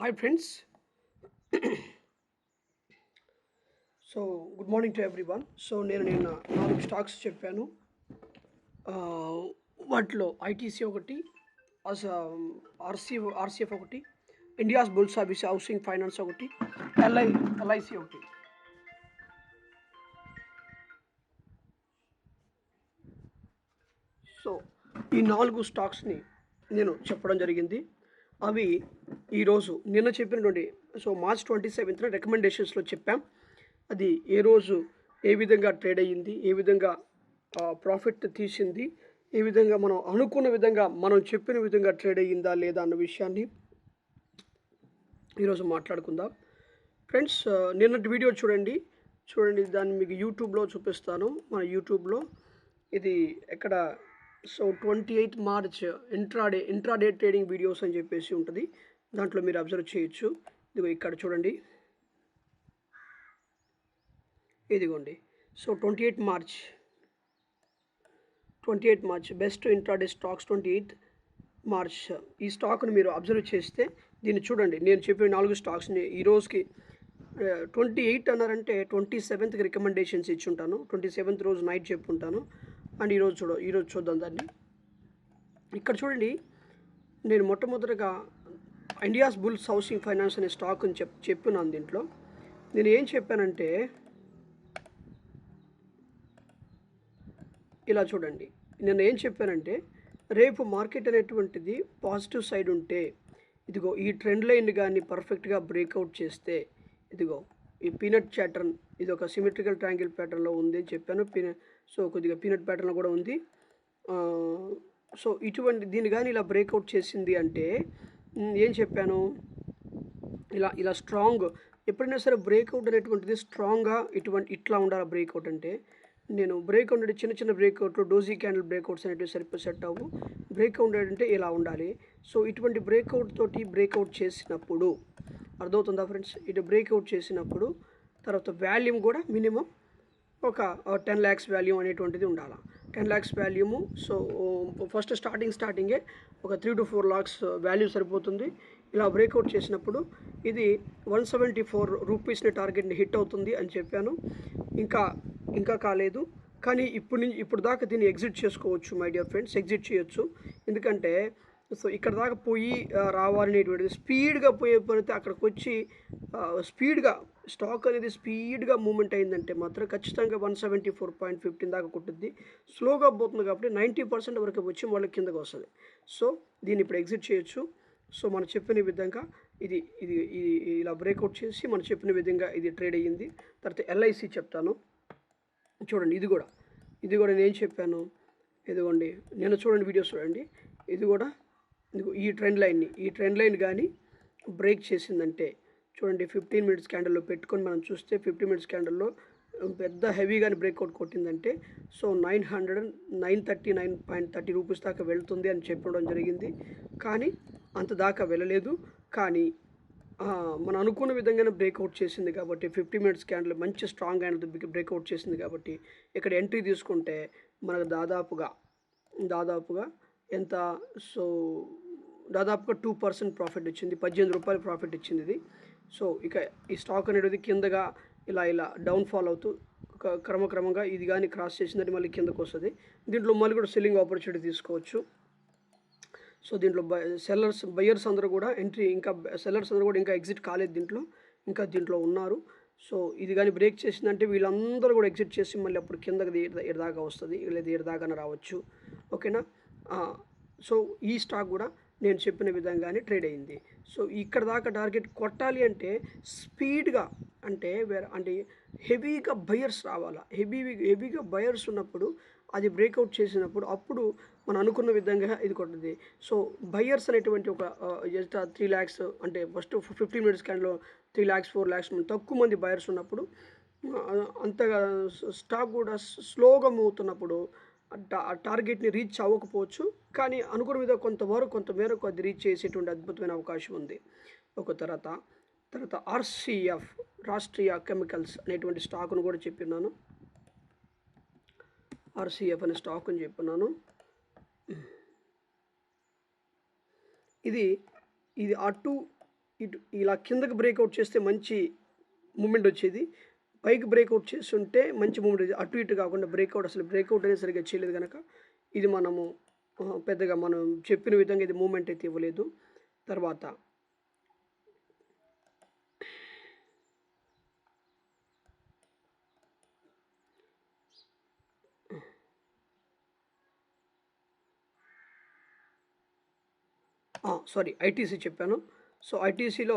Hi friends. So good morning to everyone. So నేను నిన్న 4 stocks చెప్పాను. వాటిలో ఐటీసీ ఒకటి, అస ఆర్సీఎఫ్ ఒకటి, India's bull service housing finance ఒకటి, ఎల్ఐసి ఒకటి. సో ఈ 4 స్టాక్స్ని నేను చెప్పడం జరిగింది. అవి ఈరోజు నిన్న చెప్పినటువంటి మార్చ్ 27న రికమెండేషన్స్లో చెప్పాం. అది ఏ రోజు ఏ విధంగా ట్రేడ్ అయ్యింది, ఏ విధంగా ప్రాఫిట్ తీసింది, ఏ విధంగా మనం అనుకున్న విధంగా మనం చెప్పిన విధంగా ట్రేడ్ అయ్యిందా లేదా అన్న విషయాన్ని ఈరోజు మాట్లాడుకుందాం. ఫ్రెండ్స్, నిన్నటి వీడియో చూడండి, దాన్ని మీకు యూట్యూబ్లో చూపిస్తాను. మన యూట్యూబ్లో ఇది ఎక్కడ 28 మార్చ్ ఇంట్రాడే ట్రేడింగ్ వీడియోస్ అని చెప్పేసి ఉంటుంది. దాంట్లో మీరు అబ్జర్వ్ చేయొచ్చు. ఇదిగో ఇక్కడ చూడండి, ఇదిగోండి. 28 March best intraday stocks 28 March. ఈ స్టాక్ను మీరు అబ్జర్వ్ చేస్తే దీన్ని చూడండి. నేను చెప్పిన 4 స్టాక్స్ని ఈ రోజుకి 28 అన్నారంటే 27కి రికమెండేషన్స్ ఇచ్చి ఉంటాను. 27th రోజు నైట్ చెప్పుంటాను. అండ్ ఈరోజు చూద్దాం దాన్ని. ఇక్కడ చూడండి, నేను మొట్టమొదటిగా ఇండియాస్ బుల్స్ హౌసింగ్ ఫైనాన్స్ అనే స్టాక్ అని చెప్పినాను. దీంట్లో నేను ఏం చెప్పానంటే, ఇలా చూడండి, నేను ఏం చెప్పానంటే రేపు మార్కెట్ అనేటువంటిది పాజిటివ్ సైడ్ ఉంటే, ఇదిగో ఈ ట్రెండ్ లైన్ కానీ పర్ఫెక్ట్గా బ్రేక్అవుట్ చేస్తే, ఇదిగో ఈ పీనట్ ప్యాటర్న్, ఇది ఒక సిమెట్రికల్ ట్రయాంగిల్ ప్యాటర్న్లో ఉంది అని చెప్పాను. కొద్దిగా పీనట్ ప్యాటర్న్లో కూడా ఉంది. ఇటువంటి దీన్ని కానీ ఇలా బ్రేక్అవుట్ చేసింది అంటే ఏం చెప్పాను, ఇలా స్ట్రాంగ్ ఎప్పుడైనా సరే బ్రేక్అవుట్ అనేటువంటిది స్ట్రాంగ్గా ఇట్లా ఉండాలి. బ్రేక్అవుట్ అంటే నేను బ్రేక్అవుట్ అంటే చిన్న బ్రేక్అవుట్లు, డోజీ క్యాండిల్ బ్రేక్అవుట్స్ అనేటివి సెట్ అవ్వు. బ్రేక్అవుట్ అంటే ఇలా ఉండాలి. ఇటువంటి బ్రేక్అవుట్ తోటి బ్రేక్అవుట్ చేసినప్పుడు అర్థమవుతుందా ఫ్రెండ్స్? ఇటు బ్రేక్అవుట్ చేసినప్పుడు తర్వాత వాల్యూమ్ కూడా మినిమం ఒక 10 lakhs వాల్యూమ్ అనేటువంటిది ఉండాలి. 10 lakhs వాల్యూము. ఫస్ట్ స్టార్టింగే ఒక 3 to 4 lakhs వాల్యూ సరిపోతుంది. ఇలా బ్రేక్అవుట్ చేసినప్పుడు ఇది 174 రూపీస్ని టార్గెట్ని హిట్ అవుతుంది అని చెప్పాను. ఇంకా కాలేదు, కానీ ఇప్పుడు దాకా దీన్ని ఎగ్జిట్ చేసుకోవచ్చు మై డియర్ ఫ్రెండ్స్. ఎగ్జిట్ చేయొచ్చు. ఎందుకంటే ఇక్కడ దాకా పోయి రావాలనేటువంటిది స్పీడ్గా పోతే అక్కడికి వచ్చి స్పీడ్గా స్టాక్ అనేది స్పీడ్గా మూమెంట్ అయిందంటే మాత్రం ఖచ్చితంగా 174.15 దాకా కొట్టుద్ది. స్లోగా పోతుంది కాబట్టి 90% వరకు వచ్చి మళ్ళీ కిందకు వస్తుంది. దీన్ని ఇప్పుడు ఎగ్జిట్ చేయొచ్చు. మనం చెప్పిన విధంగా ఇది ఇది ఇలా బ్రేక్అవుట్ చేసి మనం చెప్పిన విధంగా ఇది ట్రేడ్ అయ్యింది. తర్వాత ఎల్ఐసి చెప్తాను. చూడండి, ఇది కూడా నేను చెప్పాను. ఇదిగోండి, నేను చూడండి, వీడియోస్ చూడండి. ఇదిగో ఈ ట్రెండ్ లైన్ కానీ బ్రేక్ చేసిందంటే చూడండి, 15 minutes క్యాండిల్లో పెట్టుకొని మనం చూస్తే 15 minutes క్యాండిల్లో పెద్ద హెవీగాని బ్రేక్అవుట్ కొట్టిందంటే 939.30 రూపీస్ దాకా వెళ్తుంది అని చెప్పడం జరిగింది. కానీ అంత దాకా వెళ్ళలేదు. కానీ మనం అనుకున్న విధంగానే బ్రేక్అవుట్ చేసింది కాబట్టి 50 minutes క్యాండిల్ మంచి స్ట్రాంగ్ క్యాండిల్ బ్రేక్అవుట్ చేసింది కాబట్టి ఇక్కడ ఎంట్రీ తీసుకుంటే మనకు దాదాపుగా ఎంత దాదాపుగా 2% ప్రాఫిట్ ఇచ్చింది. 18 రూపాయలు ప్రాఫిట్ ఇచ్చింది ఇది. ఇక ఈ స్టాక్ అనేది కిందగా ఇలా డౌన్ఫాల్ అవుతూ క్రమక్రమంగా ఇది కానీ క్రాస్ చేసిందని మళ్ళీ కిందకు వస్తుంది. దీంట్లో మళ్ళీ కూడా సెల్లింగ్ ఆపర్చునిటీ తీసుకోవచ్చు. దీంట్లో బయర్స్ అందరూ కూడా సెల్లర్స్ అందరూ కూడా ఇంకా ఎగ్జిట్ కాలేదు. దీంట్లో ఉన్నారు. ఇది కానీ బ్రేక్ చేసిందంటే వీళ్ళందరూ కూడా ఎగ్జిట్ చేసి మళ్ళీ అప్పుడు కిందకి ఎడదాకా వస్తుంది, లేదా ఎడదాకా రావచ్చు. ఓకేనా? ఈ స్టాక్ కూడా నేను చెప్పిన విధంగానే ట్రేడ్ అయింది. ఇక్కడ దాకా టార్గెట్ కొట్టాలి అంటే స్పీడ్గా అంటే హెవీగా బయర్స్ రావాలా. హెవీగా బయర్స్ ఉన్నప్పుడు అది బ్రేక్అవుట్ చేసినప్పుడు అప్పుడు మనం అనుకున్న విధంగా ఇది కొట్టింది. బయర్స్ అనేటువంటి ఒక 3 lakhs అంటే ఫస్ట్ 15 minutes క్యాండిల్లో 3 lakhs 4 lakhs తక్కువ మంది బయర్స్ ఉన్నప్పుడు అంతగా స్టాక్ కూడా స్లోగా మూవ్ అవుతున్నప్పుడు టార్గెట్ని రీచ్ అవ్వకపోవచ్చు. కానీ అనుకున్న విధంగా కొంతమేరకు అది రీచ్ చేసేటువంటి అద్భుతమైన అవకాశం ఉంది. తర్వాత ఆర్సీఎఫ్, రాష్ట్రీయ కెమికల్స్ అనేటువంటి స్టాక్ను కూడా చెప్పినాను. ఆర్సీఎఫ్ అనే స్టాక్ అని చెప్పినాను. ఇది అటు ఇటు ఇలా కిందకి బ్రేక్అవుట్ చేస్తే మంచి మూమెంట్ వచ్చేది, పైకి బ్రేక్అవుట్ చేస్తుంటే మంచి మూమెంట్ వచ్చేది. అటు ఇటు కాకుండా బ్రేక్అవుట్ అసలు బ్రేక్అవుట్ అనేది సరిగ్గా చేయలేదు కనుక ఇది మనము పెద్దగా మనం చెప్పిన విధంగా ఇది మూమెంట్ అయితే ఇవ్వలేదు. తర్వాత సారీ ఐటీసీ చెప్పాను. సో ఐటీసీలో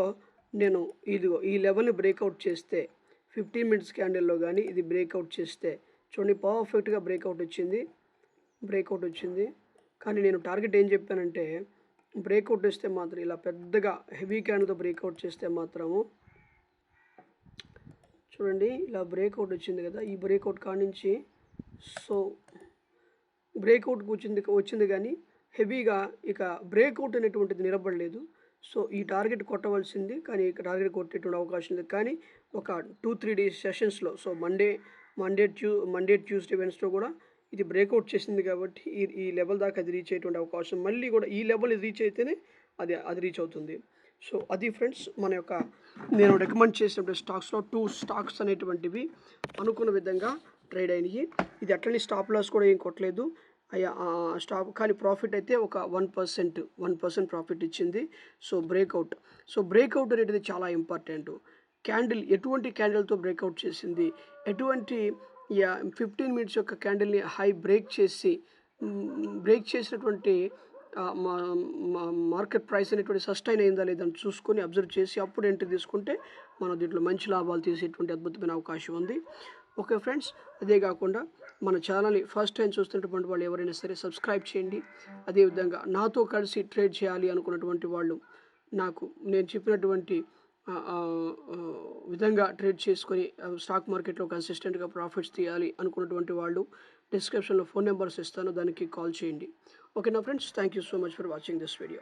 నేను ఇదిగో ఈ లెవెల్ని బ్రేక్అవుట్ చేస్తే 15 మినిట్స్ క్యాండిల్లో కానీ ఇది బ్రేక్అవుట్ చేస్తే చూడండి పర్ఫెక్ట్గా బ్రేక్అవుట్ వచ్చింది. కానీ నేను టార్గెట్ ఏం చెప్పానంటే బ్రేక్అవుట్ వస్తే మాత్రం ఇలా పెద్దగా హెవీ క్యాండిల్తో బ్రేక్అవుట్ చేస్తే మాత్రము చూడండి ఇలా బ్రేక్అవుట్ వచ్చింది కదా, ఈ బ్రేక్అవుట్ కానించి సో బ్రేక్అవుట్కి వచ్చింది కానీ హెవీగా ఇక బ్రేక్అవుట్ అనేటువంటిది నిలబడలేదు. సో ఈ టార్గెట్ కొట్టవలసింది కానీ ఇక టార్గెట్ కొట్టేటువంటి అవకాశం లేదు. కానీ ఒక 2-3 డేస్ సెషన్స్లో సో మండే ట్యూస్డే వెన్స్డే కూడా ఇది బ్రేక్అవుట్ చేసింది కాబట్టి ఈ లెవెల్ దాకా అది రీచ్ అయ్యేటువంటి అవకాశం, మళ్ళీ కూడా ఈ లెవెల్ రీచ్ అయితేనే అది రీచ్ అవుతుంది. సో అది ఫ్రెండ్స్ మన యొక్క నేను రికమెండ్ చేసినటువంటి స్టాక్స్లో 2 స్టాక్స్ అనేటువంటివి అనుకున్న విధంగా ట్రేడ్ అయినాయి. ఇది అట్లనే స్టాప్ లాస్ కూడా ఏం కొట్టలేదు స్టాక్, కానీ ప్రాఫిట్ అయితే ఒక 1% ప్రాఫిట్ ఇచ్చింది. సో బ్రేక్అవుట్ అనేది చాలా ఇంపార్టెంట్. క్యాండిల్ ఎటువంటి క్యాండిల్తో బ్రేక్అవుట్ చేసింది, ఎటువంటి 15 మినిట్స్ యొక్క క్యాండిల్ని హై బ్రేక్ చేసినటువంటి మార్కెట్ ప్రైస్ అనేటువంటి సస్టైన్ అయిందా లేదని చూసుకొని అబ్జర్వ్ చేసి అప్పుడు ఎంట్రీ తీసుకుంటే మనం దీంట్లో మంచి లాభాలు తీసేటువంటి అద్భుతమైన అవకాశం ఉంది. ఓకే ఫ్రెండ్స్, అదే కాకుండా మన ఛానల్ని ఫస్ట్ టైం చూస్తున్నటువంటి వాళ్ళు ఎవరైనా సరే సబ్స్క్రైబ్ చేయండి. అదేవిధంగా నాతో కలిసి ట్రేడ్ చేయాలి అనుకున్నటువంటి వాళ్ళు నేను చెప్పినటువంటి విధంగా ట్రేడ్ చేసుకొని స్టాక్ మార్కెట్లో కన్సిస్టెంట్గా ప్రాఫిట్స్ తీయాలి అనుకున్నటువంటి వాళ్ళు డిస్క్రిప్షన్లో ఫోన్ నెంబర్స్ ఇస్తాను, దానికి కాల్ చేయండి. ఓకేనా friends, thank you so much for watching this video.